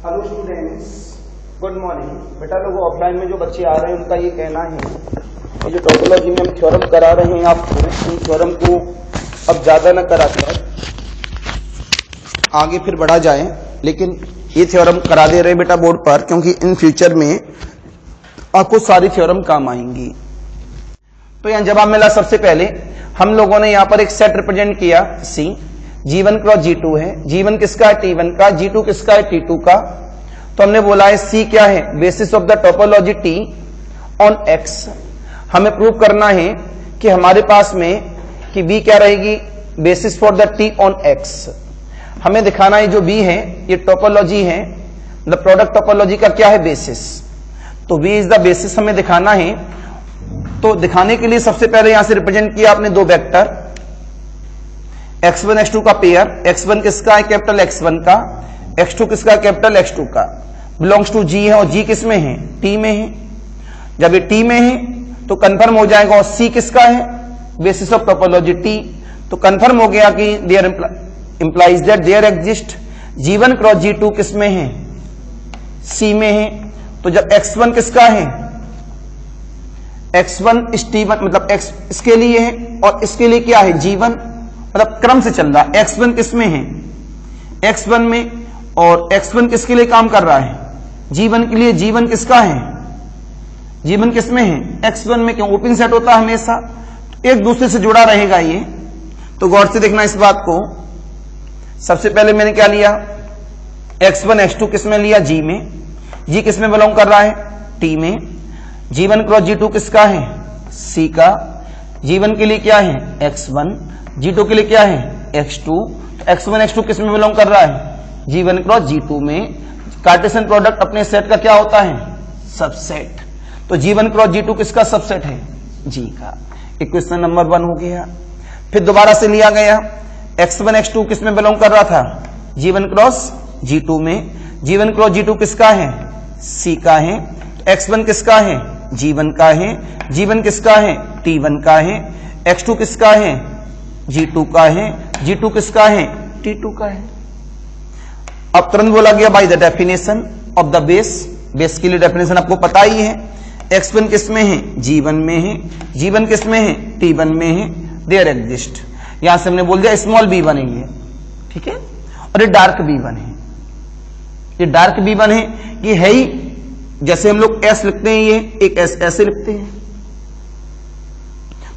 Hello students, good morning. बेटा लोग offline में जो बच्चे आ रहे हैं उनका ये कहना है कि जो टोपोलॉजी में हम थ्योरम करा रहे हैं आपको, इन थ्योरम को अब ज्यादा न कराकर आगे फिर बढ़ा जाए, लेकिन ये थ्योरम करा दे रहे हैं बेटा बोर्ड पर, क्योंकि इन फ्यूचर में आपको सारी थ्योरम काम आएंगी। तो यहाँ जवाब मिला। सबसे पहले हम लोगों ने यहाँ पर एक सेट रिप्रेजेंट किया सी, G1 क्रॉस G2 है। G1 किसका है? T1 का। G2 किसका है? T2 का। तो हमने बोला है C क्या है? Basis of the topology T on X। हमें प्रूव करना है कि हमारे पास में कि B क्या रहेगी? Basis for the T on X। हमें दिखाना है जो B है ये टोपोलॉजी है, द प्रोडक्ट टोपोलॉजी का क्या है? बेसिस। तो B इज द बेसिस हमें दिखाना है। तो दिखाने के लिए सबसे पहले यहां से रिप्रेजेंट किया आपने दो वेक्टर, x1 x2 का पेयर। x1 किसका है? कैपिटल X1 का। x2 किसका? कैपिटल X2 का। बिलोंग्स टू G है, और G किस में है? T में है। जब ये T में है तो कंफर्म हो जाएगा। और C किसका है? Basis of topology T। तो कंफर्म हो गया कि there implies that there exist G1 cross G2 किस में है? C में है। तो जब x1 किसका है? x1 इस T1 मतलब x इसके लिए है और इसके लिए क्या है? G1, मतलब क्रम से चल रहा है। x1 किस में है? x1 में। और x1 किसके लिए काम कर रहा है? G1 के लिए। G1 किसका है? G1 किस में है? x1 में। क्यों? ओपन सेट होता है हमेशा, तो एक दूसरे से जुड़ा रहेगा ये। तो गौर से देखना इस बात को। सबसे पहले मैंने क्या लिया? x1 x2 किस में लिया? G में। G किस में बिलोंग कर रहा है? T में। G1 क्रॉस G2 किसका है? C का। G1 के लिए क्या है? x1। G2 के लिए क्या है? x2। x1 x2 किस में बिलोंग कर रहा है? G1 क्रॉस G2 में। कार्टेशियन प्रोडक्ट अपने सेट का क्या होता है? सबसेट। तो G1 क्रॉस G2 किसका सबसेट है? G का। इक्वेशन नंबर 1 हो गया। फिर दोबारा से लिया गया x1 x2 किस में बिलोंग कर रहा था? G1 क्रॉस G2 में। G1 क्रॉस G2 किसका है? C का है। x1 किसका है? G1 का है। G1 किसका है? T1 का है। x2 किसका है? G2 का है। G2 किसका है? T2 का है। अब तुरंत बोला गया bye the definition of the base. Base के लिए डेफिनेशन आपको पता ही है। x1 किस में है? G1 में है। G1 किस में है? T1 में है। देयर एग्जिस्ट, यहां से हमने बोल दिया स्मॉल b1 है ये, ठीक है। और ये डार्क b1 है। ये डार्क b1 है, ये है ही जैसे हम लोग S लिखते हैं, ये एक S ऐसे लिखते हैं।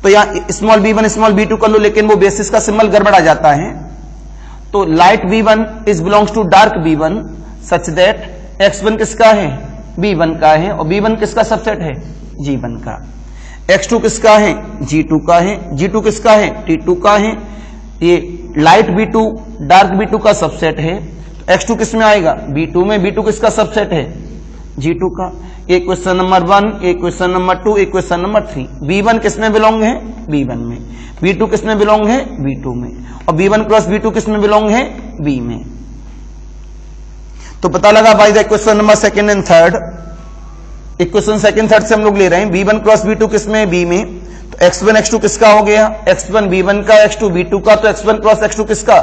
तो यहां स्मॉल b1 स्मॉल b2 कर लो, लेकिन वो बेसिस का सिंबल गड़बड़ा जाता है। तो light b1 is belongs to dark b1 such that x1 किसका है? b1 का है। और b1 किसका सबसेट है? G1 का। x2 किसका है? G2 का है। G2 किसका है? T2 का है। ये लाइट b2 डार्क b2 का सबसेट है। x2 किस में आएगा? b2 में। b2 किसका सबसेट है? G2 का। ये क्वेश्चन नंबर 1, एक क्वेश्चन नंबर 2, एक क्वेश्चन नंबर 3। B1 किस में बिलोंग है? B1 में। B2 किस में बिलोंग है? B2 में। और B1 क्रॉस B2 किस में बिलोंग है? B में। तो पता लगा by the question number 2 and 3। Equation 2 3 से हम लोग ले रहे हैं। B1 क्रॉस B2 किस में? B में। तो x1 x2 किसका हो गया? x1 B1 का, x2 B2 का। तो x1 क्रॉस x2 किसका?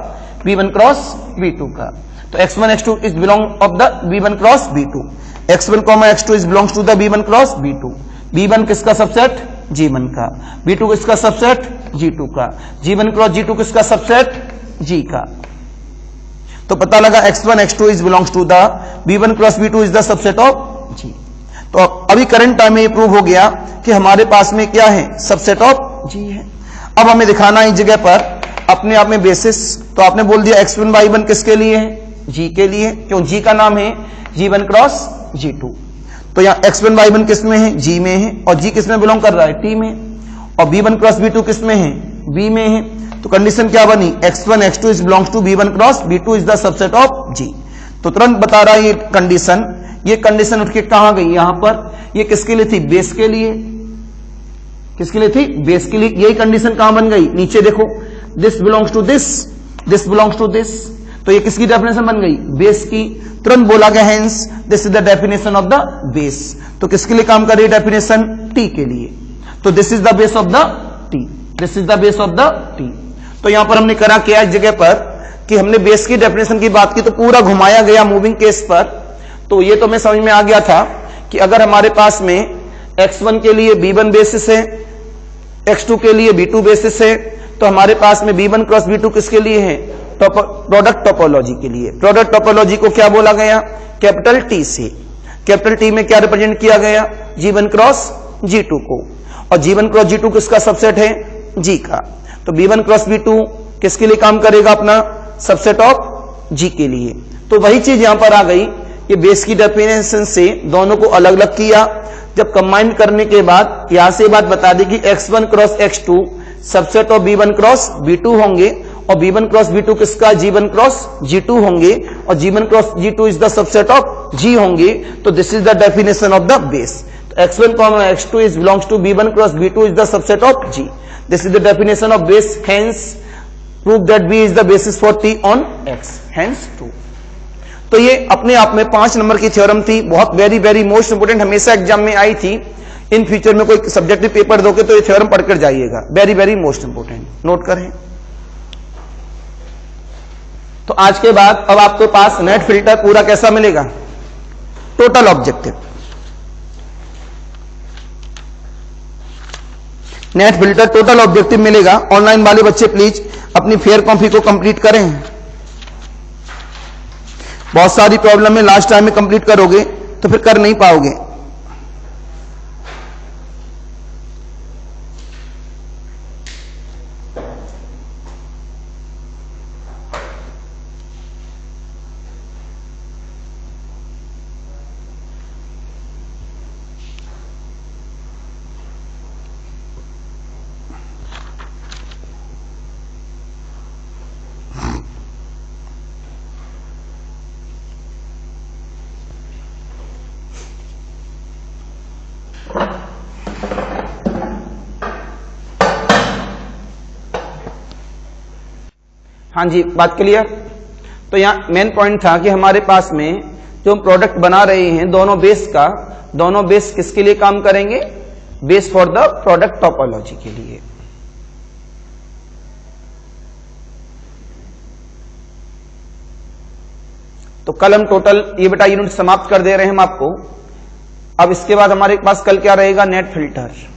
B1 क्रॉस B2 का। तो x1 x2 is belong of the B1 cross B2। x1, x2 is belongs to the B1 cross B2। B1 किसका सबसेट? G1 का। B2 किसका subset? G2 का। G1 cross G2 किसका subset? G का। तो पता लगा x1 x2 is belongs to the B1 cross B2 is the subset of G। तो अभी करंट टाइम में ये प्रूव हो गया कि हमारे पास में क्या है? सबसेट ऑफ G है। अब हमें दिखाना है इस जगह पर अपने आप में बेसिस। तो आपने बोल दिया x1 y1 किसके लिए है? G के लिए। क्यों? G का नाम है G1 क्रॉस G2। तो यहाँ x1 y1 किस में है? G में है। और G किस में बिलोंग कर रहा है? T में। और B1 क्रॉस B2 किस में है? B में है। तो कंडीशन क्या बनी? x1 x2 is belongs to B1 cross B2 is the subset of G। तो तुरंत बता रहा है ये कंडीशन। ये कंडीशन उठ के कहां गई? यहां पर। ये किसके लिए थी? बेस के लिए। किसके लिए थी? बेस के लिए। यही कंडीशन कहां बन गई? नीचे देखो, this belongs to this, this belongs to this. तो ये किसकी डेफिनेशन बन गई? बेस की। तुरंत बोला गया hence this is the definition of the base. तो किसके लिए काम कर रही है डेफिनेशन? टी के लिए। तो this is the base of the T, this is the base of the T. तो यहां पर हमने करा क्या इस जगह पर कि हमने बेस की डेफिनेशन की बात की, तो पूरा घुमाया गया मूविंग केस पर तो ये तो मैं समझ में आ गया था कि अगर हमारे पास में x1 के लिए b1 बेसिस है, x2 के लिए b2 बेसिस है, तो हमारे पास में b1 क्रॉस b2 किसके लिए है? प्रोडक्ट टोपोलॉजी के लिए। प्रोडक्ट टोपोलॉजी को क्या बोला गया? कैपिटल टी से। कैपिटल टी में क्या रिप्रेजेंट किया गया? g1 क्रॉस g2 को। और g1 क्रॉस g2 किसका सबसेट है? g का। तो b1 क्रॉस b2 किसके लिए काम करेगा? अपना सबसेट ऑफ g के लिए। तो वही चीज यहां पर आ गई कि बेस की डेफिनेशन से दोनों को अलग अलग किया। जब कंबाइन करने के बाद यहां से बात बता दी कि x1 cross x2 subset of b1 cross b2 होंगे और b1 क्रॉस b2 किसका? g1 क्रॉस g2 होंगे और g1 cross g2 is the subset of g होंगे। तो this is the definition of the base. x1 x2 is belongs to b1 cross b2 is the subset of g. This is the definition of base. Hence prove that b is the basis for t on x. Hence 2. तो ये अपने आप में 5 number की theorem थी। बहुत very very most important, हमेशा exam में आई थी। इन फ्यूचर में कोई सब्जेक्टिव पेपर दोगे तो ये थ्योरम पढ़कर जाइएगा। Very very most important, note करें। तो आज के बाद अब आपके पास नेट फिल्टर पूरा कैसा मिलेगा? Total objective. Net filter total objective मिलेगा। ऑनलाइन वाले बच्चे प्लीज अपनी फेयर कॉपी को कंप्लीट करें। बहुत सारी प्रॉब्लम है, लास्ट टाइम में कंप्लीट करोगे तो फिर कर नहीं पाओगे। हाँ जी, बात क्लियर। तो यहां मेन पॉइंट था कि हमारे पास में जो हम प्रोडक्ट बना रहे हैं दोनों बेस का, दोनों बेस किसके लिए काम करेंगे? Base for the product topology के लिए। तो कल हम टोटल ये बेटा यूनिट समाप्त कर दे रहे हैं हम आपको। अब इसके बाद हमारे पास कल क्या रहेगा? Net filter.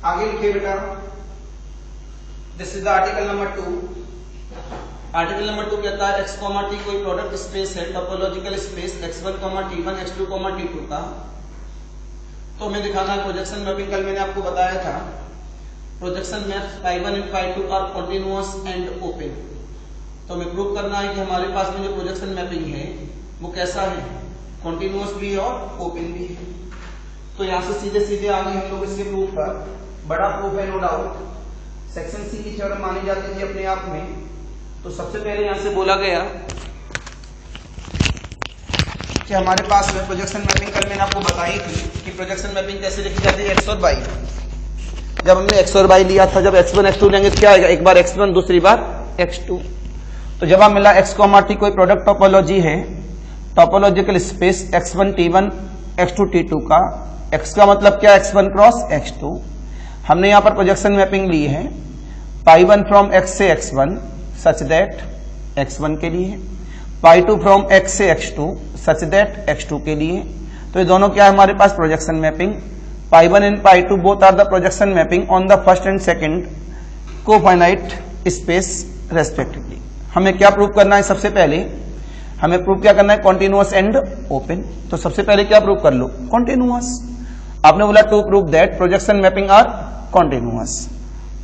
आगे लिखिए बेटा, this is the article number 2। Article number 2 कहता है x, t कोई प्रोडक्ट स्पेस है, topological space x1, t1, x2, t2 का। तो हमें दिखाना है प्रोजेक्शन मैपिंग। कल मैंने आपको बताया था projection maps π1 and π2 are continuous and open. तो हमें प्रूव करना है कि हमारे पास में जो प्रोजेक्शन मैपिंग है वो कैसा है, कॉन्टिन्यूअस भी है और ओपन भी है। तो यहां से सीधे सीधे आगे हम लोग इसके प्रूफ पर, बड़ा प्रूफ है नो डाउट, सेक्शन सी की थ्योरम मानी जाती थी अपने आप में। तो सबसे पहले यहां से बोला गया कि हमारे पास में प्रोजेक्शन मैपिंग, कल मैंने आपको बताई थी कि प्रोजेक्शन मैपिंग कैसे लिखी जाती है, एक्स और वाई। जब हमने एक्स और वाई लिया था, जब x1 x2 लेंगे तो क्या आएगा, एक बार x1 दूसरी बार x2। तो जब हम मिला x, t कोई प्रोडक्ट टोपोलॉजी है, topological space x1 t1 x2 t2 का। x का मतलब क्या, x1 क्रॉस x2। हमने यहां पर प्रोजेक्शन मैपिंग ली है π1 फ्रॉम x से x1 सच दैट x1 के लिए, π2 फ्रॉम x से x2 सच दैट x2 के लिए। तो ये दोनों क्या है हमारे पास, projection mapping. π1 and π2 both are the projection mapping on the first and second cofinite space respectively. हमें क्या प्रूव करना है, सबसे पहले हमें प्रूव क्या करना है, कॉन्टिन्यूअस एंड ओपन। तो सबसे पहले क्या प्रूव कर लो, कॉन्टिन्यूअस। आपने बोला to prove that projection mapping are continuous.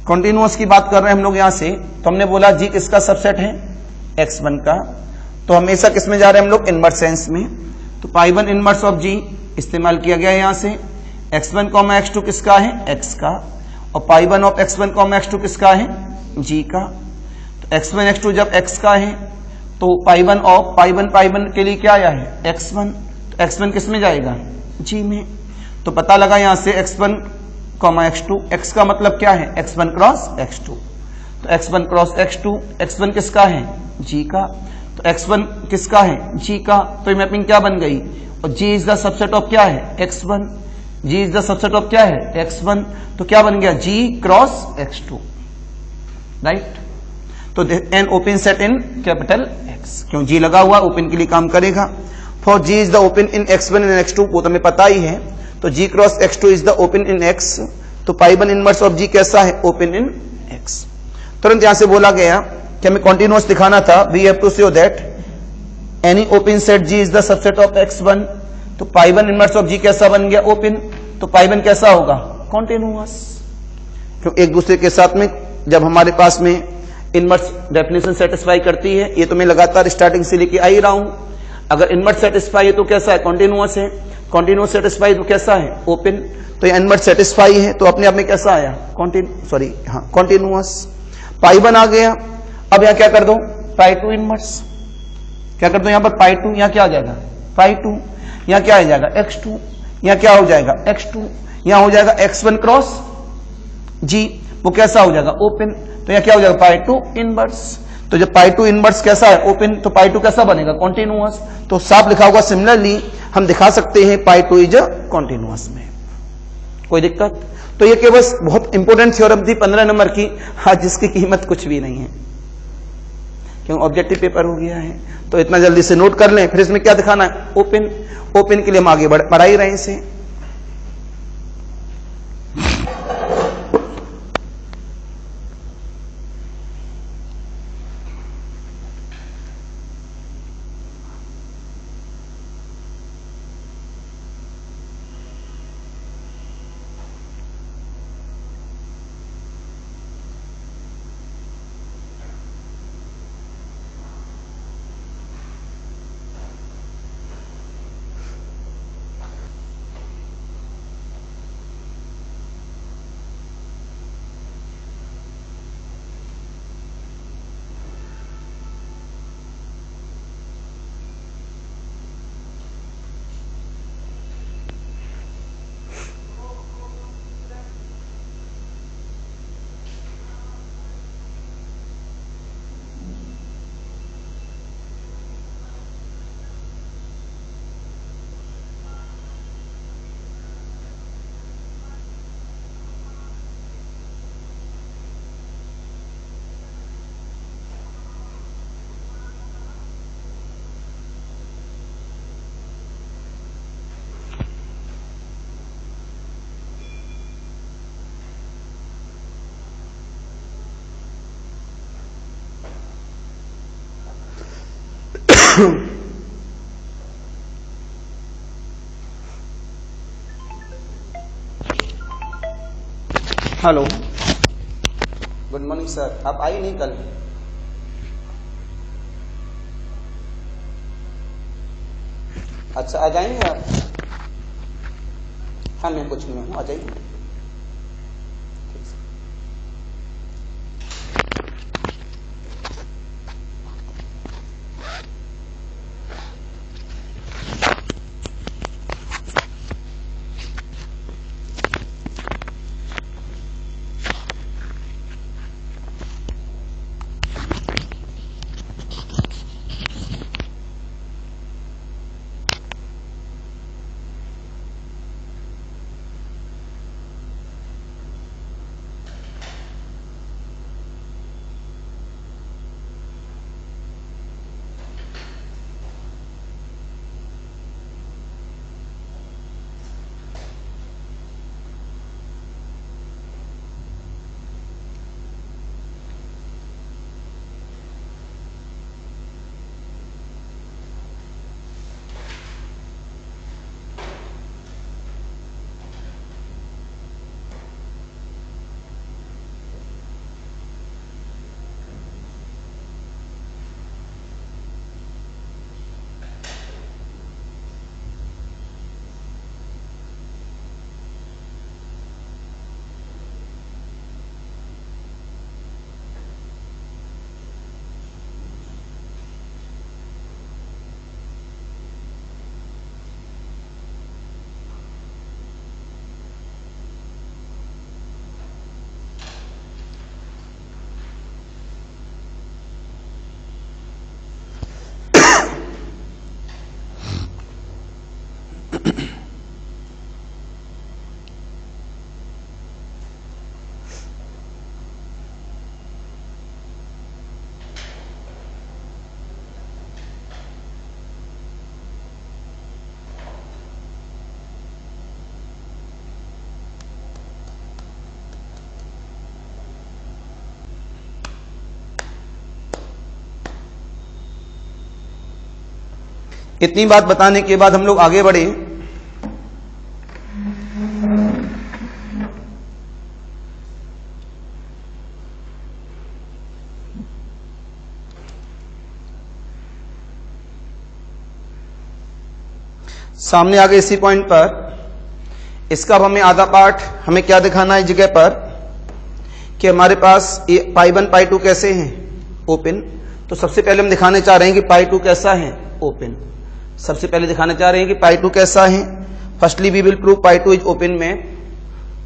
Continuous की बात कर रहे हैं हम लोग यहां से। तो हमने बोला जी किसका सबसेट है, x1 का। तो हमेशा किसमें जा रहे हैं हम लोग, इनवर्स सेंस में। तो π1 इनवर्स ऑफ g इस्तेमाल किया गया यहां से। x1, x2 किसका है, x का। और π1 ऑफ x1, x2 किसका है, g का। तो x1 x2 जब x का है तो π1 ऑफ π1 के लिए क्या आया है, x1। तो x1 किस में जाएगा, g में। तो पता लगा यहां से x1, x2, x का मतलब क्या है, x1 क्रॉस x2। तो x1 क्रॉस x2, x1 किसका है, g का। तो x1 किसका है, g का। तो ये मैपिंग क्या बन गई, और g is the subset of क्या है, x1। g is the subset of क्या है, x1। तो क्या बन गया, g क्रॉस x2, राइट। तो an open set in capital X, क्यों g लगा हुआ ओपन के लिए काम करेगा। For g is the open in x1 and x2, वो तो हमें पता ही है। तो g cross x2 is the open in x। तो π1 इनवर्स ऑफ g कैसा है, ओपन इन x। तुरंत यहां से बोला गया कि हमें कॉन्टिन्यूअस दिखाना था, we have to show that any open set g is the subset of x1। तो π1 इनवर्स ऑफ g कैसा बन गया, ओपन। तो π1 कैसा होगा, कॉन्टिन्यूअस। क्यों, एक दूसरे के साथ में जब हमारे पास में इनवर्स डेफिनेशन सेटिस्फाई करती है, ये तो मैं लगातार स्टार्टिंग से लेके आ ही रहा हूं। अगर इनवर्स सेटिस्फाई है तो कैसा है, कॉन्टिन्यूअस है। कॉन्टिन्यूअस सेटिस्फाई तो कैसा है, ओपन। तो ये इनवर्स सेटिस्फाई है तो अपने आप में कैसा आया, कॉन्टिन्यूअस। π1 आ गया। अब यहां क्या कर दो, π2 इनवर्स। क्या कर दो यहां पर, π2, यहां क्या आ जाएगा, π2। यहां क्या आ जाएगा, x2। यहां क्या हो जाएगा, x2। यहां हो जाएगा x1 क्रॉस g, वो कैसा हो जाएगा, ओपन। तो यहां क्या हो जाएगा, π2 इनवर्स। तो जब π2 इनवर्स कैसा है, ओपन, तो π2 कैसा बनेगा, कॉन्टिन्यूअस। तो साफ लिखा होगा, सिमिलरली हम दिखा सकते हैं π2 इज कॉन्टिन्यूअस में, कोई दिक्कत। तो ये केवल बहुत इंपॉर्टेंट थ्योरम थी 15 नंबर की, आज जिसकी कीमत कुछ भी नहीं है, क्यों ऑब्जेक्टिव पेपर हो गया है। तो इतना जल्दी से नोट कर लें। फिर इसमें क्या दिखाना है, ओपन। ओपन के लिए हम आगे बढ़ा ही रहे इसे। Hello, good morning sir. आप आई नहीं कल? अच्छा, आ जाएंगे आप? हाँ, मैं कुछ नहीं हूँ, आ जाइए। इतनी बात बताने के बाद हम लोग आगे बढ़े। सामने आगे इसी पॉइंट पर इसका अब हमें आधा पार्ट हमें क्या दिखाना है जगह पर कि हमारे पास पाई 1 पाई 2 कैसे हैं, ओपन। तो सबसे पहले हम दिखाने चाह रहे हैं कि पाई 2 कैसा है, ओपन। सबसे पहले दिखाना चाह रहे हैं कि पाई 2 कैसा है। Firstly we will prove pi 2 is open में।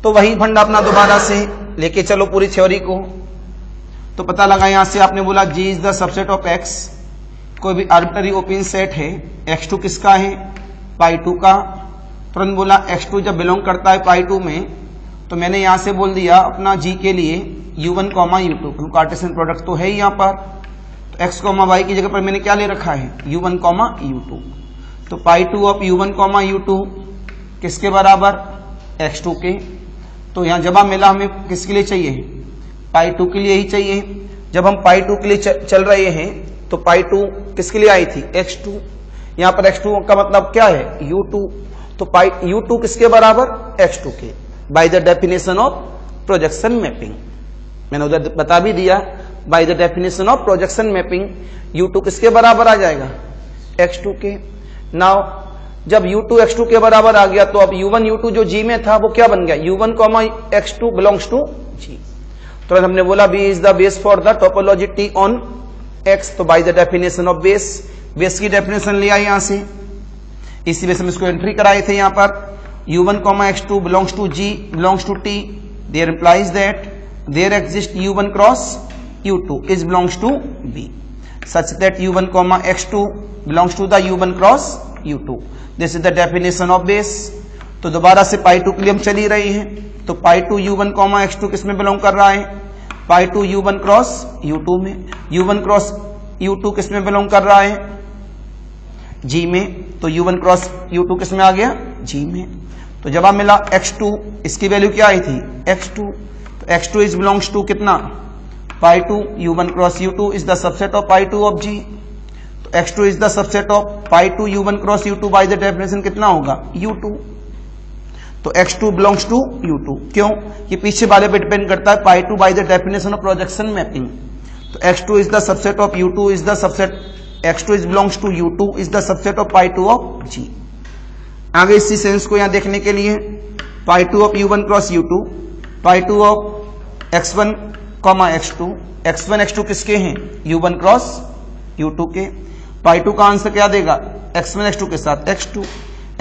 तो वही फंडा अपना दोबारा से लेके चलो पूरी थ्योरी को। तो पता लगा यहां से आपने बोला G is the subset of X। कोई भी आर्बिट्ररी ओपन सेट है, X2 किसका है, पाई 2 का। तुरंत बोला X2 जब बिलोंग करता है पाई 2 में, तो मैंने यहां से बोल दिया अपना G के लिए U1, U2, कार्टेशियन प्रोडक्ट तो है ही यहां पर। तो X, Y की जगह पर मैंने क्या ले रखा है, U1, U2। तो पाई 2 ऑफ U1, U2 किसके बराबर, X2 के। तो यहां जवाब मिला हमें किसके लिए चाहिए, पाई 2 के लिए ही चाहिए। जब हम पाई 2 के लिए चल रहे हैं तो पाई 2 किसके लिए आई थी, X2। यहां पर X2 का मतलब क्या है, U2। तो पाई U2 किसके बराबर, X2 के, bye the definition of projection mapping. मैंने उधर बता भी दिया, bye the definition of projection mapping U2 किसके बराबर आ जाएगा, X2 के। नाउ जब U2 X2 के बराबर आ गया तो अब U1 U2 जो G में था वो क्या बन गया, U1, X2 belongs to G। तो हमने बोला B is the base for the topology T on X। तो bye the definition of base, base की डेफिनेशन लिया यहां से, इसी बेस में इसको एंट्री कराए थे यहां पर। U1, X2 belongs to G belongs to T, there implies that there exist U1 cross U2 is belongs to B such that U1, X2 belongs to the U1 cross U2. This is the definition of base. तो दोबारा से पाई 2 के लिए हम चल ही रहे हैं। तो पाई 2 U1, X2 किस में बिलोंग कर रहा है, पाई 2 U1 क्रॉस U2 में। U1 क्रॉस U2 किस में बिलोंग कर रहा है, G में। तो U1 क्रॉस U2 किस में आ गया, G में। तो जवाब मिला X2, इसकी वैल्यू क्या आई थी, X2। तो X2 इज बिलोंग्स टू कितना, पाई 2 U1 cross U2 is the subset of pi 2 of G। तो X2 is the subset of pi 2 U1 cross U2 bye the definition कितना होगा, U2। तो x2 बिलोंग्स टू u2। क्यों? ये पीछे वाले पे डिपेंड करता है, pi 2 by the definition of projection mapping. तो x2 is the subset of u2 is the subset, x2 is belongs to u2 is the subset of pi 2 of g। आगे इसी सेंस को यहां देखने के लिए pi 2 of u1 cross u2, pi 2 of x1 comma x2, x1 x2 किसके हैं? u1 cross u2 के। पाई 2 का आंसर क्या देगा? x1 x2 के साथ x2,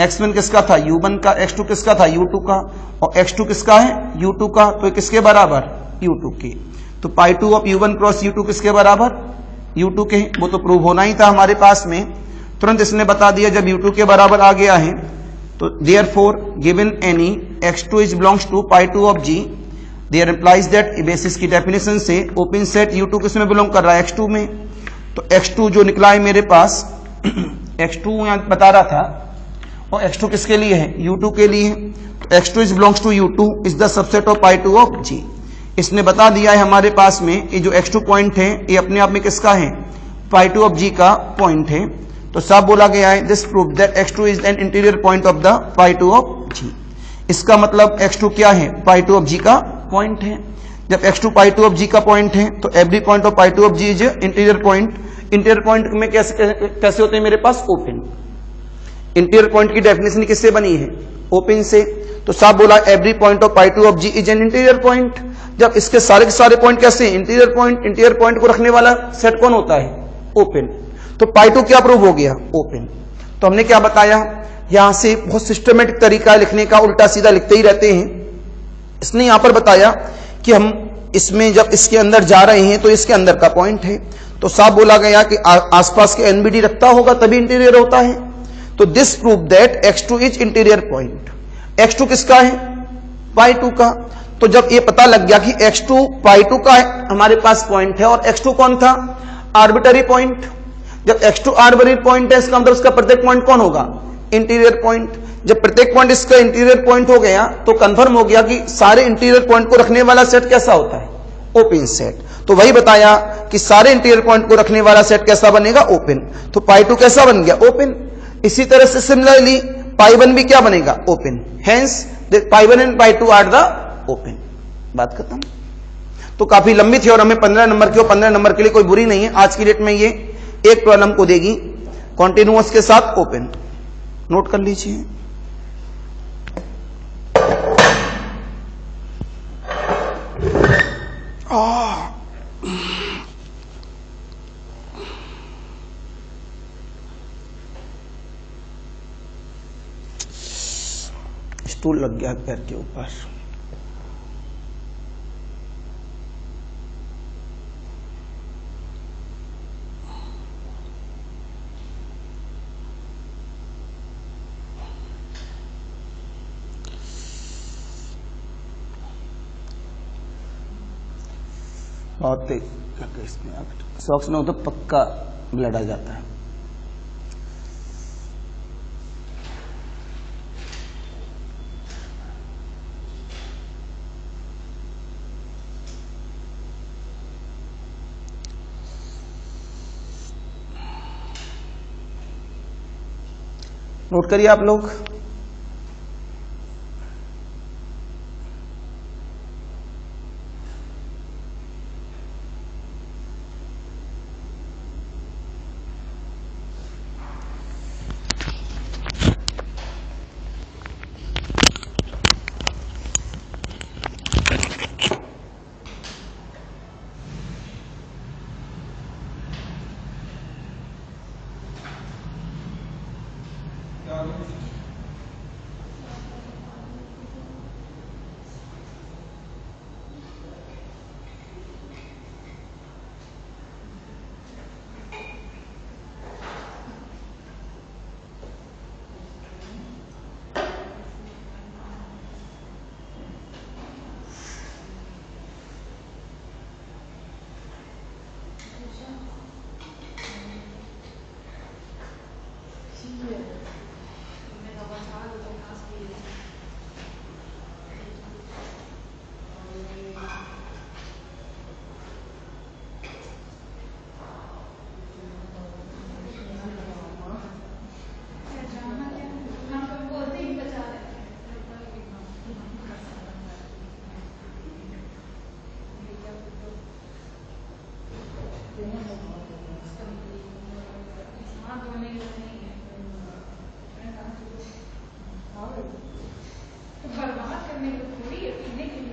x1 किसका था? u1 का, x2 किसका था? u2 का, और x2 किसका है? u2 का, तो किसके बराबर? u2 के। तो पाई 2 ऑफ u1 क्रॉस u2 किसके बराबर? u2 के। वो तो प्रूव होना ही था हमारे पास में, तुरंत इसने बता दिया जब u2 के बराबर आ गया है। तो therefore given any x2 is belongs to pi 2 of g, there implies that, basis की डेफिनेशन से ओपन सेट u2 किसमें बिलोंग कर रहा है? x2 में। तो x2 जो निकला है मेरे पास x2 यहां बता रहा था, और x2 किसके लिए है? u2 के लिए। तो x2 is belongs to u2 is the subset of pi 2 of g। इसने बता दिया है हमारे पास में ये जो x2 पॉइंट है ये अपने आप में किसका है? पाई 2 ऑफ g का पॉइंट है। तो सब बोला गया है this prove that x2 is an interior point of the pi 2 of g। इसका मतलब x2 क्या है? पाई 2 ऑफ g का पॉइंट है। जब x2 पाई 2 ऑफ g का पॉइंट है तो every point of pi 2 of g is interior point. Interior point में कैसे होते हैं मेरे पास? ओपन। इंटीरियर पॉइंट की डेफिनेशन किससे बनी है? ओपन से। तो साफ बोला every point of pi 2 of g is an interior point. जब इसके सारे के सारे पॉइंट कैसे हैं? Interior point. इंटीरियर पॉइंट को रखने वाला सेट कौन होता है? ओपन। तो पाई 2 क्या प्रूव हो गया? ओपन। तो हमने क्या बताया? यहां से बहुत सिस्टमेटिक तरीका है लिखने का, उल्टा सीधा लिखते ही रहते हैं। इसने यहां पर बताया कि हम इसमें जब इसके अंदर जा रहे हैं तो इसके अंदर का पॉइंट है। तो साफ बोला गया कि आसपास के एनबीडी रखता होगा तभी इंटीरियर होता है। तो this prove that x2 is interior point. x2 किसका है? पाई 2 का। तो जब ये पता लग गया कि x2 पाई 2 का है हमारे पास पॉइंट है, और x2 कौन था? Arbitrary point. जब x2 आर्बिटरी पॉइंट है इसका मतलब उसका प्रत्येक पॉइंट कौन होगा? Interior point. जब प्रत्येक पॉइंट इसका इंटीरियर पॉइंट हो गया तो कंफर्म हो गया कि सारे इंटीरियर पॉइंट को रखने वाला सेट कैसा होता है? Open set. तो वही बताया कि सारे इंटीरियर पॉइंट को रखने वाला सेट कैसा बनेगा? ओपन। तो पाई 2 कैसा बन गया? ओपन। इसी तरह से सिमिलरली पाई 1 भी क्या बनेगा? Open. Hence pi 1 and pi 2 are the open. बात खत्म। तो काफी लंबी थ्योरम है, 15 नंबर की, और 15 नंबर के लिए कोई बुरी नहीं है। आज की डेट में ये एक प्रॉब्लम को देगी कॉन्टिन्यूअस के साथ ओपन। नोट कर लीजिए। स्टूल लग गया पैर के ऊपर। बहुत तेज इसमें सॉक्स में हो तो पक्का ब्लड आ जाता है। नोट करिए आप लोग। बर्बाद करने को थोड़ी है, पीने के लिए।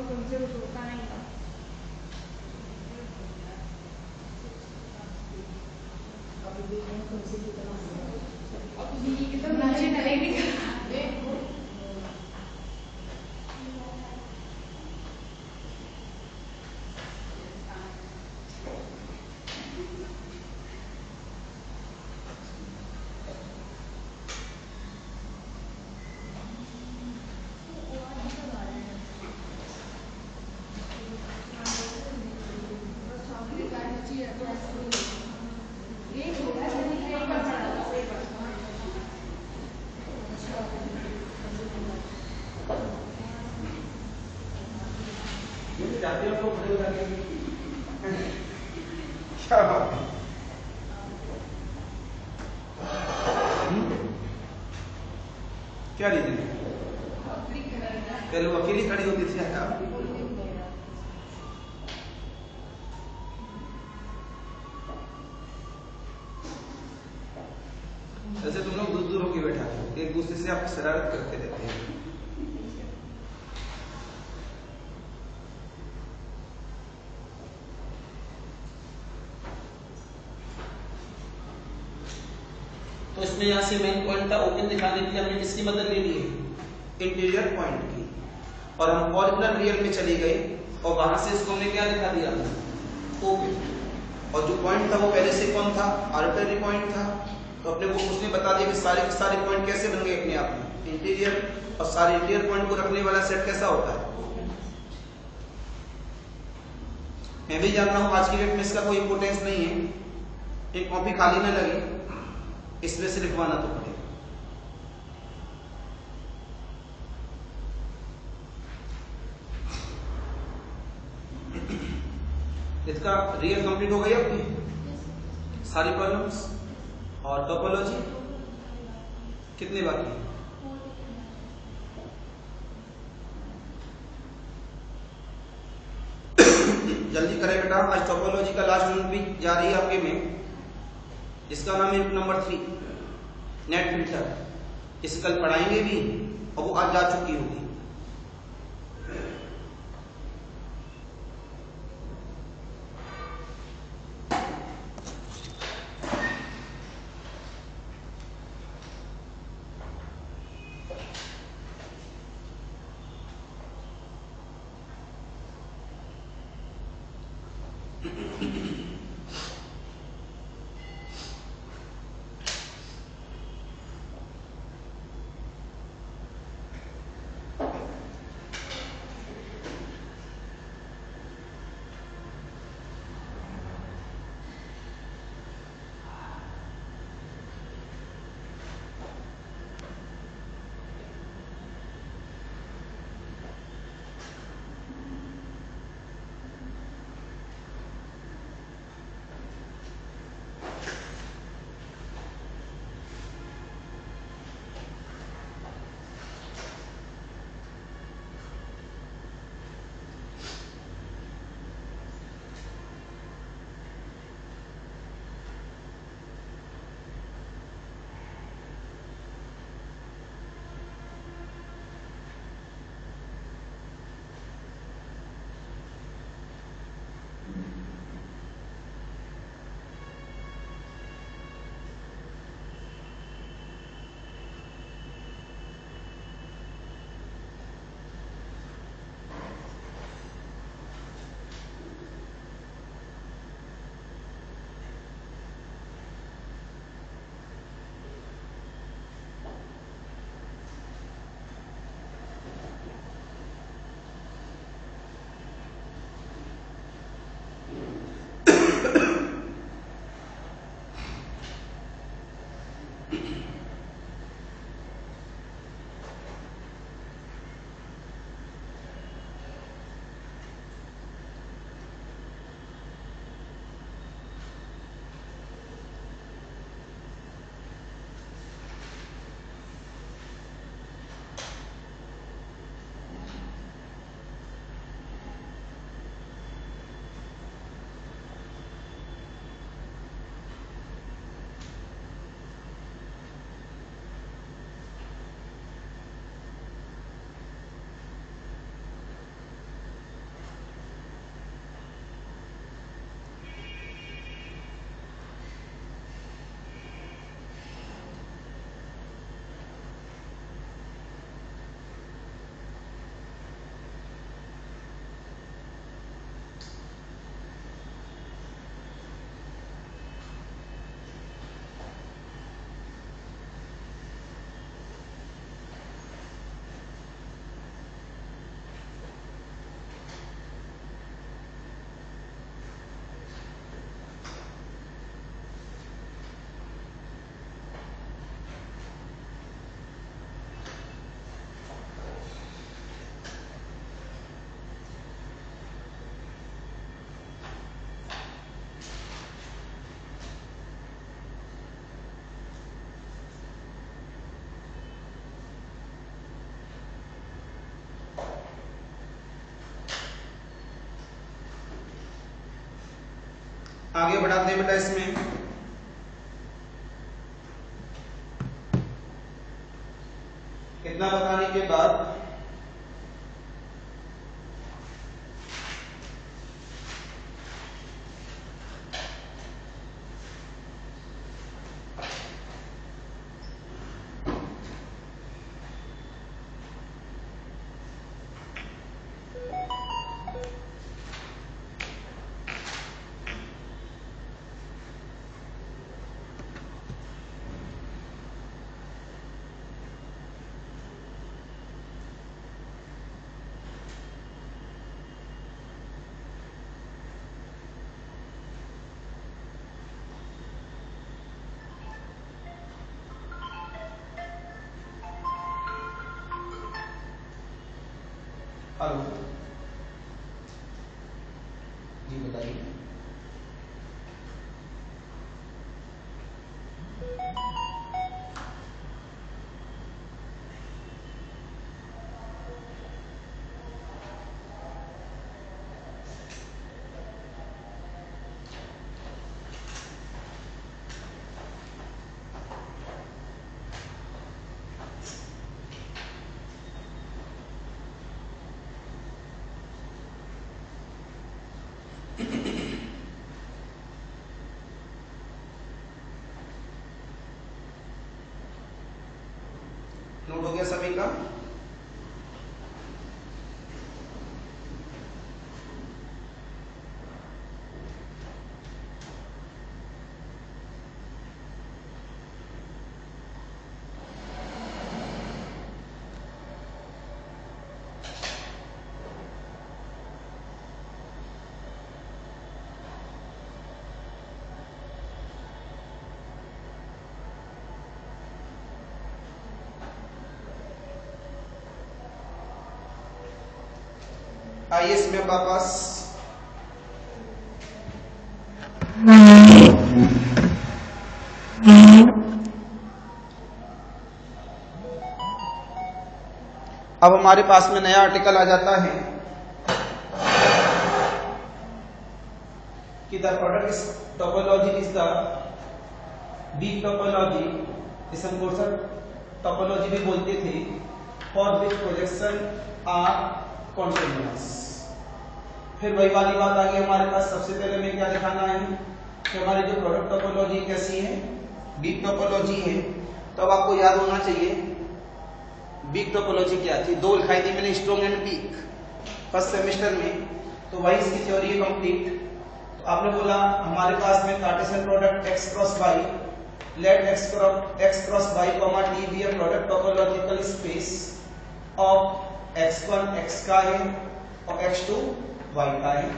तुमसे कुछ होता नहीं था। एकदम नीचे डलेगी। जाते हो तो खड़े हो जाते हैं। क्या बात है? क्या रीजन है? पहले वो अकेली खड़ी होती थी आप? ऐसे तुम लोग दूर दूर होके बैठा हो, एक दूसरे से आप शरारत करते रहते हैं। तो इसमें यहाँ से मेन पॉइंट था ओपन दिखाने के लिए हमने किसकी मदद ले ली है? इंटीरियर पॉइंट की। और हम ऑरिजिनल रियल में चले गए और वहां से इसको हमने क्या दिखा दिया? ओपन। और जो पॉइंट था वो पहले से कौन था? आर्बिट्ररी पॉइंट था। तो अपने को उसने बता दिया कि सारे के सारे पॉइंट कैसे बन गए अपने आप में, इंटीरियर। और सारे इंटीरियर पॉइंट को रखने वाला सेट कैसा होता है? मैं भी जानता हूं आज की डेट में इसका कोई इंपोर्टेंस नहीं है, एक कॉपी खाली न लगे इसमें से लिखवाना तो पड़ेगा। इसका रियल कंप्लीट हो गई आपकी सारी प्रॉब्लम्स। और टोपोलॉजी कितने बाकी है? जल्दी करें बेटा, आज टोपोलॉजी का लास्ट यूनिट भी जारी है आपके में, जिसका नाम है नंबर 3 नेट फिल्टर। इसे कल पढ़ाएंगे भी और वो आज जा चुकी होगी। आगे बढ़ाते हैं बेटा इसमें। इतना बताने के बाद हेलो जी बताइए। नोट हो गया सभी का? आइए इसमें वापस अब हमारे पास में नया आर्टिकल आ जाता है कि the product topology is the weak topology, इस हम टोपोलॉजी भी बोलते थे, for which projection are continuous. फिर वही वाली बात आ गई हमारे पास। सबसे पहले हमें क्या दिखाना है कि हमारी जो प्रोडक्ट टोपोलॉजी कैसी है, वीक टोपोलॉजी है। तो अब आपको याद होना चाहिए वीक टोपोलॉजी क्या थी। दो लिखाई थी मैंने, strong and weak, first semester में। तो वही इसकी थ्योरी है कंप्लीट। तो आपने बोला हमारे पास में Cartesian product x cross y, let x cross y t be a product topological space of x1 x का है और x2 y का है,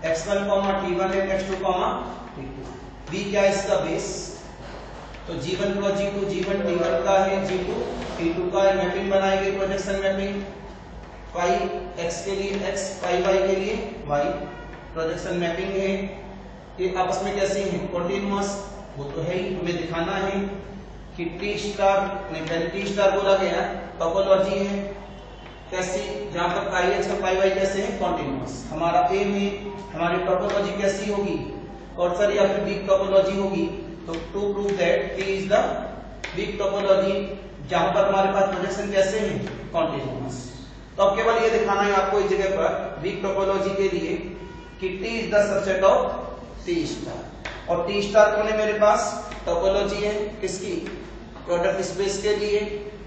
x1 t1 है, x2 t2। b क्या है इसका बेस, तो g1 cross g2, g1 t1 का है, g2 t2 का है। मैपिंग बनाई गई, प्रोजेक्शन मैपिंग, y x के लिए x, y के लिए y, प्रोजेक्शन मैपिंग है। ये आपस में कैसे हैं, कॉन्टिन्यूअस, वो तो है ही। हमें दिखाना है कि टी स्टार नहीं, पहले टी स्टार बोला गया टोपोलॉजी है कैसी, जहां पर पाई एक्स और पाई वाई कैसे हैं, कॉन्टिन्यूअस। हमारा एम है हमारी टोपोलॉजी कैसी होगी, कॉर्सर या फिर वीक टोपोलॉजी होगी। तो to prove that T is the weak topology, जहां पर हमारे पास प्रोजेक्शन कैसे हैं, कॉन्टिन्यूअस। तो अब केवल ये दिखाना है आपको इस जगह पर वीक टोपोलॉजी के लिए कि T is the subset of T star. और टी स्टार कौन है मेरे पास, टोपोलॉजी है किसकी, प्रोडक्ट स्पेस के लिए,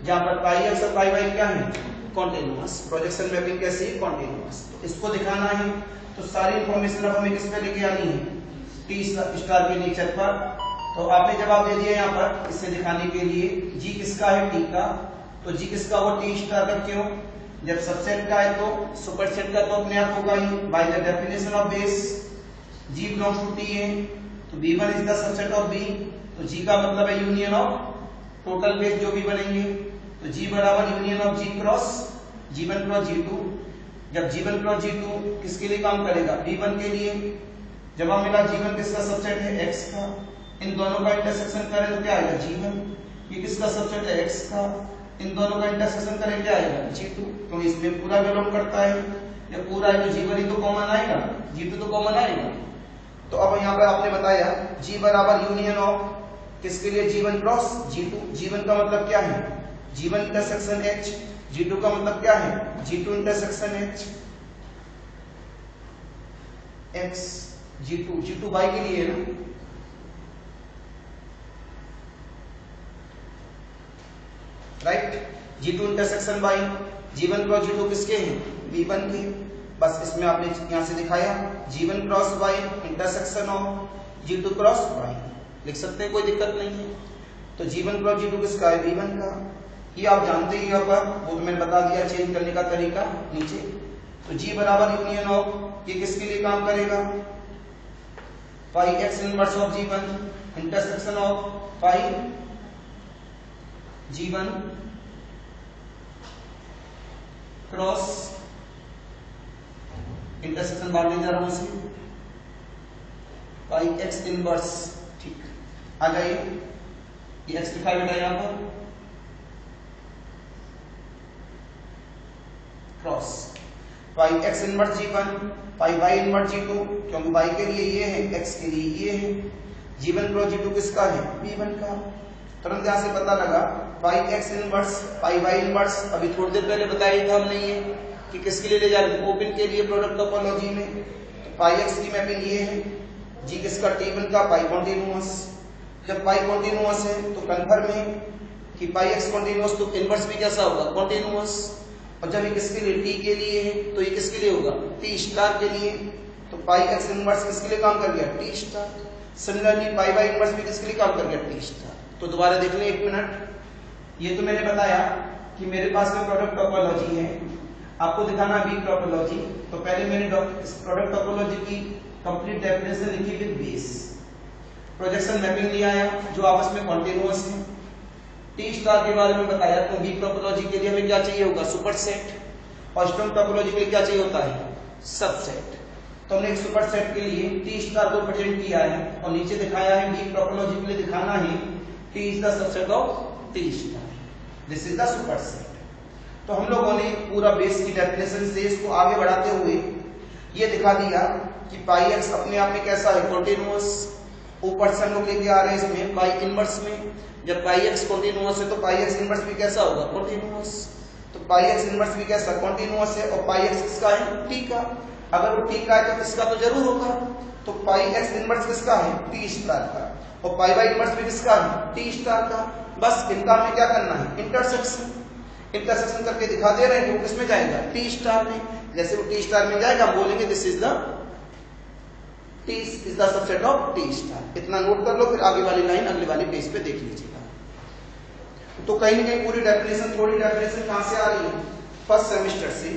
जहां पर पाई एक्स और पाई वाई क्या है, कॉन्टिन्यूअस। प्रोजेक्शन मैपिंग कैसी है, कॉन्टिन्यूअस। तो इसको दिखाना है तो सारी इंफॉर्मेशन अब हमें किस पे लेके आनी है, टी स्टार के नेचर पर। तो आपने जवाब दे दिया यहाँ पर इससे दिखाने के लिए। जी किसका है, टी का, तो जी किसका हुआ, टी स्टार का। क्यों, जब सबसेट का है तो सुपरसेट का तो अपने आप होगा ही, by the definition of base G belongs to T है, तो b1 is the subset of b। तो g का मतलब है यूनियन ऑफ टोटल बेस जो भी बनेंगे। तो g बराबर union of g cross g1 cross g2। जब g1 क्रॉस g2 किसके लिए काम करेगा, b1 के लिए। जब हमें मिला g1 किसका सबसेट है, x का, इन दोनों का इंटरसेक्शन करें तो क्या आएगा, g1। ये किसका सबसेट है, x का, इन दोनों का इंटरसेक्शन करें क्या आएगा, g2। तो इसमें पूरा बिलोंग करता है, ये पूरा है तो g1 ही तो कॉमन आएगा, g2 तो कॉमन आएगा। तो अब यहाँ पर आपने बताया G बराबर यूनियन ऑफ किसके लिए, G1 क्रॉस G2। G1 का मतलब क्या है, G1 इंटरसेक्शन H। G2 का मतलब क्या है, G2 intersection H X। G2 Y के लिए है ना, right. G2 intersection Y, G1 cross G2 किसके हैं, V1 के। बस इसमें आपने यहां से दिखाया G1 cross Y intersection of G2 cross Y, लिख सकते हैं, कोई दिक्कत नहीं है। तो G1 क्रॉस G2 किसका है, V1 का। ये आप जानते ही यहाँ पर, वो तो मैंने बता दिया चेंज करने का तरीका नीचे। तो G बराबर यूनियन ऑफ, ये किसके लिए काम करेगा, phi x inverse of G1 intersection of phi G1 cross, intersection बांटने जा रहा हूं इसे, फाई एक्स इनवर्स, ठीक आ जाइए, ये एक्स लिखा है बेटा यहां पर, cross phi x inverse G1 phi y inverse G2, क्योंकि y के लिए ये है, x के लिए ये है। G1 क्रॉस G2 किसका है, V1 का। तुरंत यहां से पता लगा phi x inverse phi y inverse, अभी थोड़ी देर पहले बताया था हमने ये कि किसके लिए ले जा रहे थे, ओपन के लिए प्रोडक्ट टोपोलॉजी में। तो फाई एक्स की मैपिंग ये है, G किसका, T1 का पाई कॉन्टिन्यूअस। जब पाई कॉन्टिन्यूअस है तो कन्फर्म है कि पाई एक्स कॉन्टिन्यूअस, तो इनवर्स भी कैसा होगा, कॉन्टिन्यूअस। और जब ये किसके लिए, T के लिए है, तो ये किसके लिए होगा, T स्टार के लिए। तो पाई एक्स इनवर्स किसके लिए काम कर गया, T स्टार। सिमिलरली पाई वाई इनवर्स भी किसके लिए काम कर गया, T स्टार। तो दोबारा देख लें 1 मिनट, ये तो मैंने बताया कि मेरे पास में प्रोडक्ट टोपोलॉजी है, आपको दिखाना है वीक टोपोलॉजी। तो पहले मैंने प्रोडक्ट टोपोलॉजी की कंप्लीट डेफिनेशन लिखी विद बेस, प्रोजेक्शन मैपिंग लिया है जो आपस में कॉन्टिन्यूअस है। टी स्टार के बारे में बताया, तो वीक टोपोलॉजी के लिए हमें क्या चाहिए होगा, सुपरसेट, और स्ट्रॉन्ग टोपोलॉजी के लिए क्या चाहिए होता है, सबसेट। तो हमने एक सुपरसेट के लिए टी स्टार को प्रेजेंट किया है और नीचे दिखाया है वीक टोपोलॉजी के लिए दिखाना है T is the subset of T star, this is the superset. तो हम लोगों ने पूरा बेस की डेफिनेशन से इसको आगे बढ़ाते हुए ये दिखा दिया कि पाई एक्स अपने आप में कैसा है, कॉन्टिन्यूअस। ऊपर से हम लोग लेके आ रहे हैं इसमें पाई इनवर्स में, जब पाई एक्स कॉन्टिन्यूअस है तो पाई एक्स इनवर्स भी कैसा होगा, कॉन्टिन्यूअस। तो पाई एक्स इनवर्स भी कैसा, कॉन्टिन्यूअस है, और पाई एक्स किसका है, टी का। अगर वो टी का है तो किसका तो जरूर होगा। तो पाई एक्स इनवर्स किसका है, टी स्टार का, और पाई वाई इनवर्स भी किसका है, टी स्टार का। बस इनका हमें क्या करना है, इंटरसेक्शन। इंटरसेक्शन करके दिखा दे रहे हैं, वो किसमें जाएगा, टी स्टार में। जैसे वो टी स्टार में जाएगा, हम बोलेंगे this is the T is the subset of T star। इतना नोट कर लो, फिर आगे वाली लाइन अगले वाले पेज पे देख लीजिएगा। तो कहीं ना कहीं पूरी डेफिनेशन, थोड़ी डेफिनेशन कहां से आ रही है, फर्स्ट सेमेस्टर से।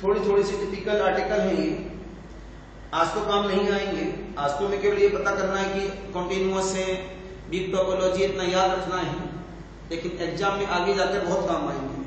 थोड़ी सी टिपिकल आर्टिकल है ये, आज तो काम नहीं आएंगे। आज तो हमें केवल ये पता करना है कि कॉन्टिन्यूअस है, वीक टोपोलॉजी, इतना याद रखना है, लेकिन एग्जाम में आगे जाकर बहुत काम आएंगे।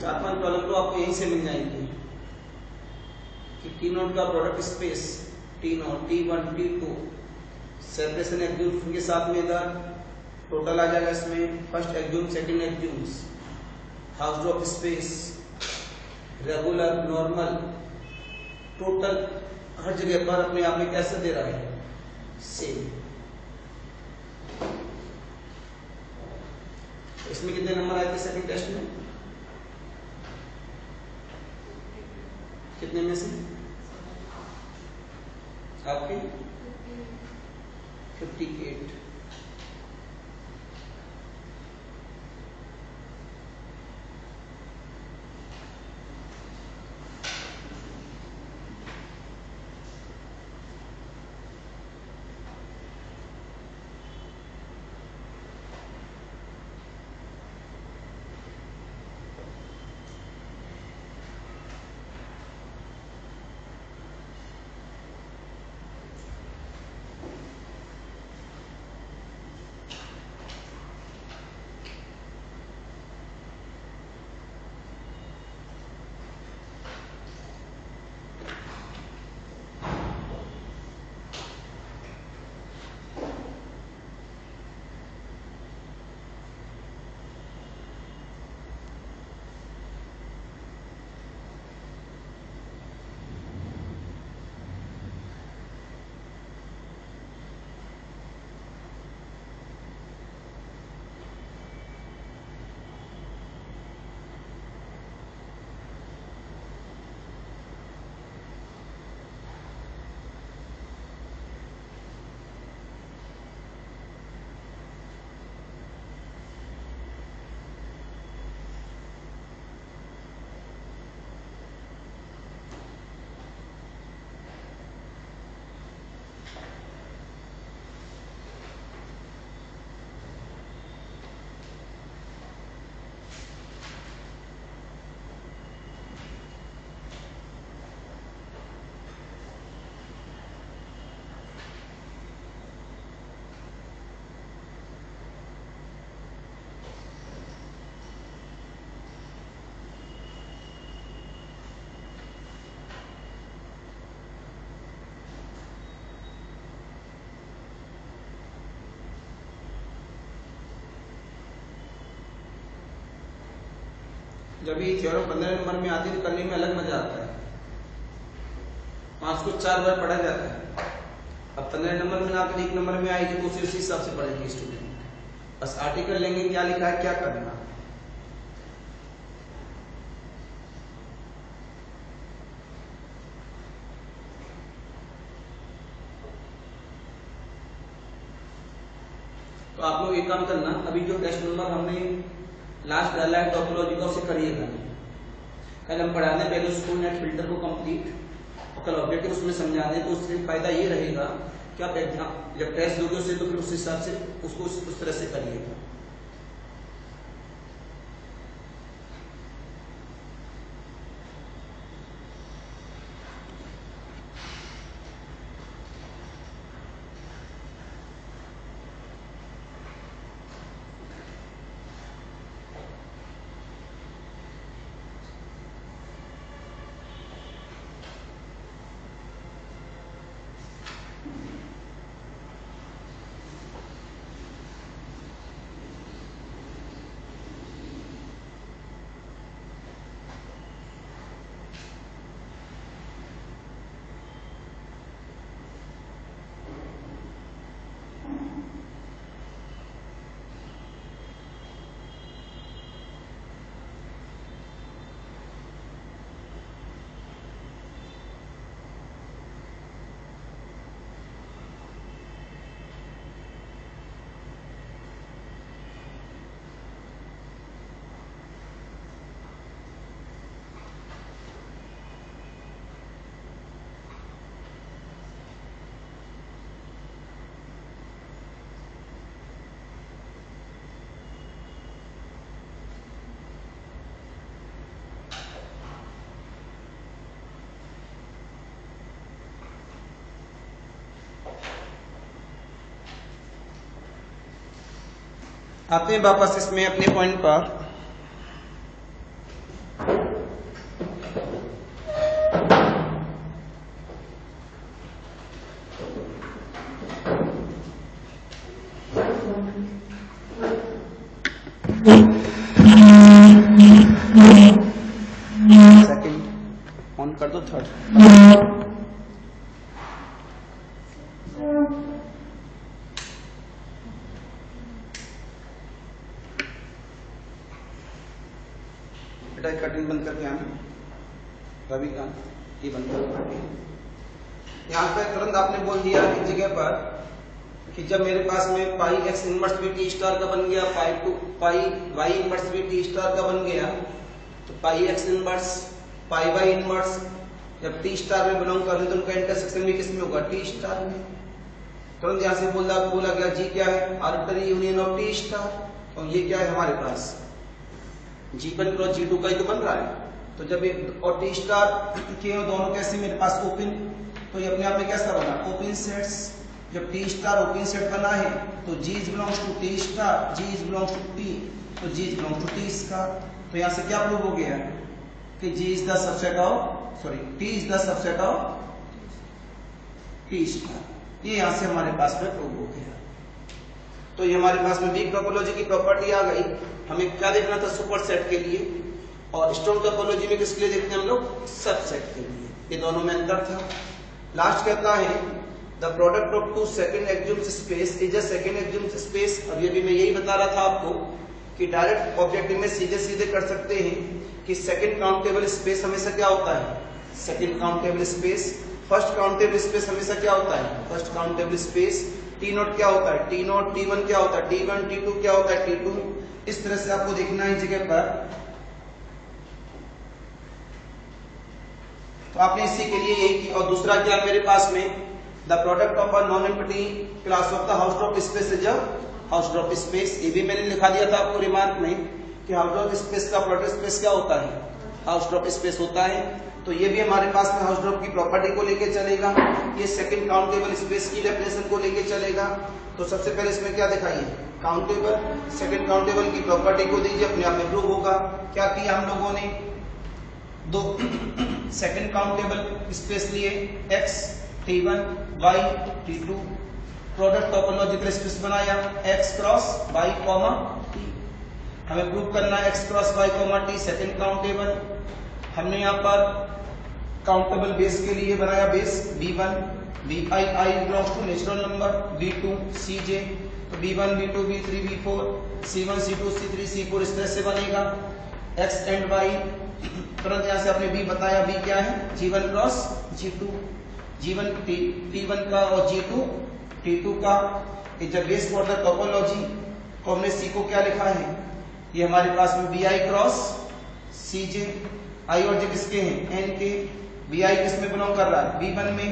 सातवां कॉलम तो आपको यहीं से मिल जाएंगे कि टी नोट का product space T naught T1 T2 separation axioms के साथ में इधर टोटल आ जाएगा इसमें first axiom second axioms Hausdorff space regular normal total हर जगह पर अपने आप में कैसे दे रहा है सेम। इसमें कितने नंबर आए थे सेकंड टेस्ट में? कितने में से आपके 58। जब ये थ्योरम 15 नंबर में आती है तो करने में अलग मजा आता है। 5 को 4 बार पढ़ा जाता है। अब 15 नंबर में आकर 1 नंबर में आएगी तो उसी हिसाब से पढ़ेगी स्टूडेंट। बस आर्टिकल लेंगे, क्या लिखा है क्या करना। तो आप लोग एक काम करना, अभी जो टेस्ट नंबर हमने लास्ट डाला है टोपोलॉजी का उसे करिएगा। कल हम पढ़ाने पहले स्कूल नेट फिल्टर को कंप्लीट और कल ऑब्जेक्टिव उसमें समझा दें, तो उससे फायदा ये रहेगा कि आप एग्जाम जब टेस्ट दोगे उसे तो फिर उस हिसाब से उसको उस तरह से करिएगा। आते हैं वापस इसमें अपने पॉइंट पर। थर्ड। बेटा कर्टन बंद करके आना, रवि का ये बंद करके। यहाँ पे तुरंत आपने बोल दिया इस जगह पर कि जब मेरे पास में पाई एक्स इनवर्स भी टी स्टार का बन गया, पाई वाई इनवर्स भी टी स्टार का बन गया, तो pi X inverse pi Y inverse जब टी स्टार में बिलोंग कर रहे तो उनका इंटरसेक्शन भी किस में होगा, टी स्टार में। तुरंत यहाँ से बोला गया जी क्या है, arbitrary union of T star. और ये क्या है हमारे पास, G1 क्रॉस G2 का ही तो बन रहा है। तो जब ये और टी स्टार के दोनों कैसे मेरे पास ओपन, तो ये अपने आप में कैसा बना, ओपन सेट्स। जब टी स्टार ओपन सेट बना है तो G belongs to T star, G belongs to T, तो G belongs to T star. तो यहाँ से क्या प्रूव हो गया कि G is the subset of, sorry T is the subset of T star. ये यहाँ से हमारे पास में प्रूव हो गया। तो ये हमारे पास में वीक टोपोलॉजी की प्रॉपर्टी आ गई। हमें क्या देखना था, सुपर सेट के लिए, और स्ट्रॉन्ग टोपोलॉजी में किसके लिए देखते हैं हम लोग, सबसेट के लिए। ये दोनों में अंतर था। लास्ट कहता है the product of two second axioms space is a second axioms space. अब ये भी मैं यही बता रहा था आपको कि डायरेक्ट ऑब्जेक्टिव में सीधे कर सकते हैं कि सेकंड काउंटेबल स्पेस हमेशा क्या होता है, second countable space. First countable space हमेशा क्या होता है, first countable space. T note क्या होता है, टी नोट। T1 क्या होता है, T1। T2 क्या होता है, T2। इस तरह से आपको देखना है जगह पर। तो आपने इसी के लिए यही की। और दूसरा क्या मेरे पास में, the product of a non empty class of the Hausdorff space is a Hausdorff space. ये भी मैंने लिखा दिया था आपको रिमार्क में कि हाउसड्रॉप स्पेस का प्रोडक्ट स्पेस क्या होता है, हाउसड्रॉप स्पेस होता है। तो ये भी हमारे पास में हाउसड्रॉप की प्रॉपर्टी को लेके चलेगा। ये सेकंड काउंटेबल स्पेस की डेफिनेशन को लेके चलेगा। तो सबसे पहले इसमें क्या दिखाइए, काउंटेबल, सेकंड काउंटेबल की प्रॉपर्टी को दीजिए, अपने आप में प्रूव होगा। क्या किया हम लोगों ने, दो सेकंड काउंटेबल स्पेस लिए, x T1 y T2। Product topological space बनाया x cross y comma t। हमें प्रूव करना है x cross y comma t second countable. हमने यहाँ पर काउंटेबल बेस के लिए बनाया base B1 Bi belongs to natural number, B2 Cj। तो B1 B2 B3 B4 C1 C2 C3 C4 इस तरह से बनेगा x एंड y। तुरंत यहाँ से आपने B बताया, B क्या है, G1 cross G2, G1 T1 का और G2 T2 का। जब बेस फॉर द टोपोलॉजी तो हमने C को क्या लिखा है, ये हमारे पास में Bi क्रॉस Cj। I और J किसके हैं, N के। Bi किस में बिलोंग कर रहा है, B1 में,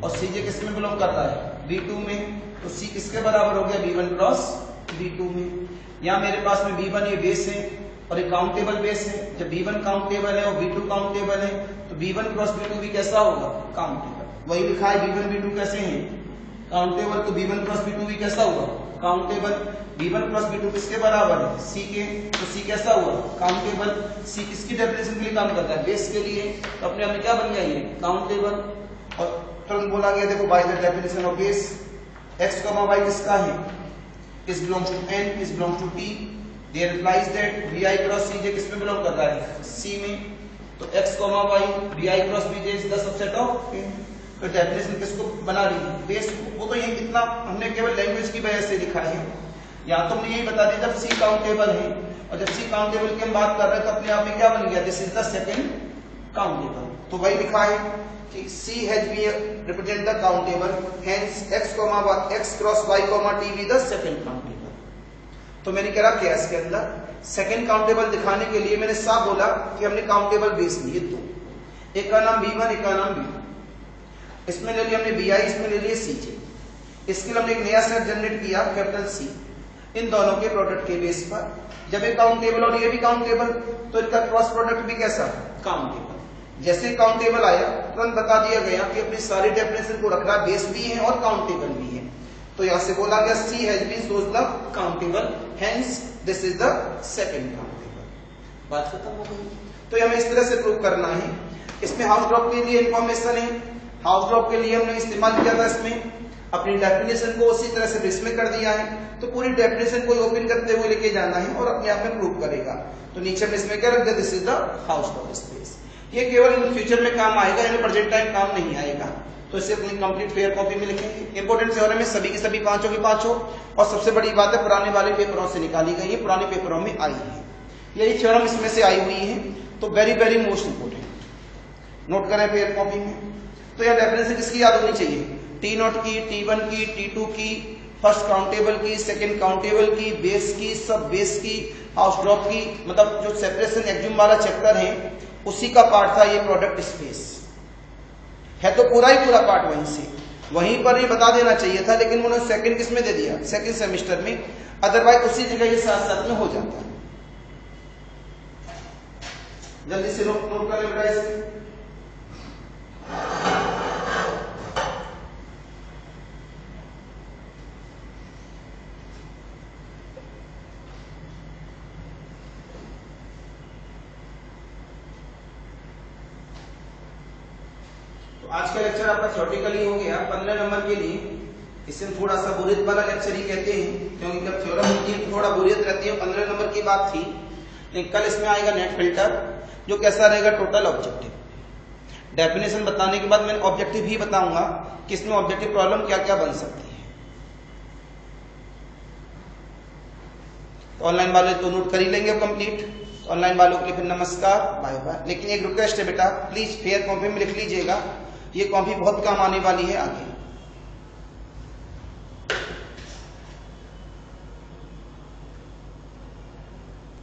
और Cj किस में बिलोंग कर रहा है, B2 में। तो C किसके बराबर हो गया, B1 क्रॉस B2 में। यहाँ मेरे पास में B1 ये बेस है और ये काउंटेबल बेस है। जब B1 काउंटेबल है और B2 काउंटेबल है तो B1 क्रॉस B2 भी कैसा होगा, काउंटेबल। वही लिखा है B1 B2 कैसे हैं, काउंटेबल। तो B1 क्रॉस B2 भी कैसा हुआ, काउंटेबल। B1 क्रॉस B2 किसके बराबर है, C के। तो C कैसा हुआ, काउंटेबल। C किसकी डेफिनेशन के लिए काम करता है, बेस के लिए। तो अपने आप में क्या बन गया, ये काउंटेबल। और तुरंत बोला गया देखो by the definition of base x, y किसका है, is belongs to n, is belongs to t। There implies that Bi cross Cj किस में बिलोंग कर रहा है, C में। तो x, y Bi cross Bj is the subset of n। तो डेफिनेशन किसको बना रही है, बेस को। वो तो ये इतना हमने केवल लैंग्वेज की वजह से लिखा है। यहाँ तो हमने यही बता दिया जब C काउंटेबल है, और जब C काउंटेबल की हम बात कर रहे हैं तो अपने आप में क्या बन गया, this is the second countable. तो वही लिखा है कि C has been represent the countable, hence x cross y t be the second countable। तो मैंने क्या किया इसके अंदर, सेकंड काउंटेबल दिखाने के लिए मैंने साफ बोला कि हमने काउंटेबल बेस लिए दो, एक का नाम B1 एक का नाम B2। इसमें ले लिया हमने Bi, इसमें ले लिया Cj। इसके लिए हमने एक नया सेट जनरेट किया कैपिटल C, इन दोनों के प्रोडक्ट के बेस पर। जब ये काउंटेबल और ये भी काउंटेबल तो इनका क्रॉस प्रोडक्ट भी कैसा, काउंटेबल। जैसे काउंटेबल आया तुरंत बता दिया गया कि अपनी सारी डेफिनेशन को रख रहा है, बेस भी है और काउंटेबल भी है। तो यहां से बोला गया C has been shows the countable, hence this is the second countable। बात खत्म हो गई। तो ये हमें इस तरह से प्रूव करना है। इसमें हाउस ड्रॉप के लिए इंफॉर्मेशन है, हाउस ड्रॉप के लिए हमने इस्तेमाल किया था इसमें अपनी डेफिनेशन को उसी तरह से इसमें कर दिया है। तो पूरी डेफिनेशन को ओपन करते हुए लेके जाना है और अपने आप में प्रूव करेगा। तो नीचे में इसमें क्या रख दिया, this is the house drop space. ये केवल इन फ्यूचर में काम आएगा, यानी प्रेजेंट टाइम काम नहीं आएगा। तो इसे अपनी कंप्लीट फेयर कॉपी में लिखेंगे। इंपोर्टेंट थ्योरम में सभी की सभी पांचों की पांचों, और सबसे बड़ी बात है पुराने वाले पेपरों से निकाली गई है, पुराने पेपरों में आई है, यही थ्योरम इसमें से आई हुई है। तो very very most important note करें फेयर कॉपी में। तो यह डेफिनेशन किसकी याद होनी चाहिए? टी नोट की, T1 की, T2 की, फर्स्ट काउंटेबल की, सेकंड काउंटेबल की, बेस की, सब बेस की, हाउस ड्रॉप की, मतलब जो सेपरेशन एक्जिम वाला चैप्टर है उसी का पार्ट था ये प्रोडक्ट स्पेस है। तो पूरा ही पूरा पार्ट वहीं से, वहीं पर ही बता देना चाहिए था, लेकिन उन्होंने सेकंड किस में दे दिया? सेकंड सेमेस्टर में। अदरवाइज उसी जगह ये साथ साथ में हो जाता है। जल्दी से नोट कर लें बेटा इसे। आज का लेक्चर आपका थ्योरेटिकली हो गया 15 नंबर के लिए। इसे थोड़ा सा बोरियत वाला लेक्चर ही कहते हैं, क्योंकि जब थ्योरम होती है थोड़ा बोरियत रहती है। 15 नंबर की बात थी, लेकिन कल इसमें आएगा नेट फिल्टर, जो कैसा रहेगा? Total objective. डेफिनेशन बताने के बाद मैं ऑब्जेक्टिव ही बताऊंगा कि इसमें ऑब्जेक्टिव प्रॉब्लम क्या क्या बन सकती है। तो ऑनलाइन वाले तो नोट कर ही लेंगे कंप्लीट। ऑनलाइन वालों के लिए फिर नमस्कार, बाय बाय। लेकिन एक रिक्वेस्ट है बेटा, प्लीज फेयर कॉपी में लिख लीजिएगा, ये कॉपी बहुत काम आने वाली है आगे।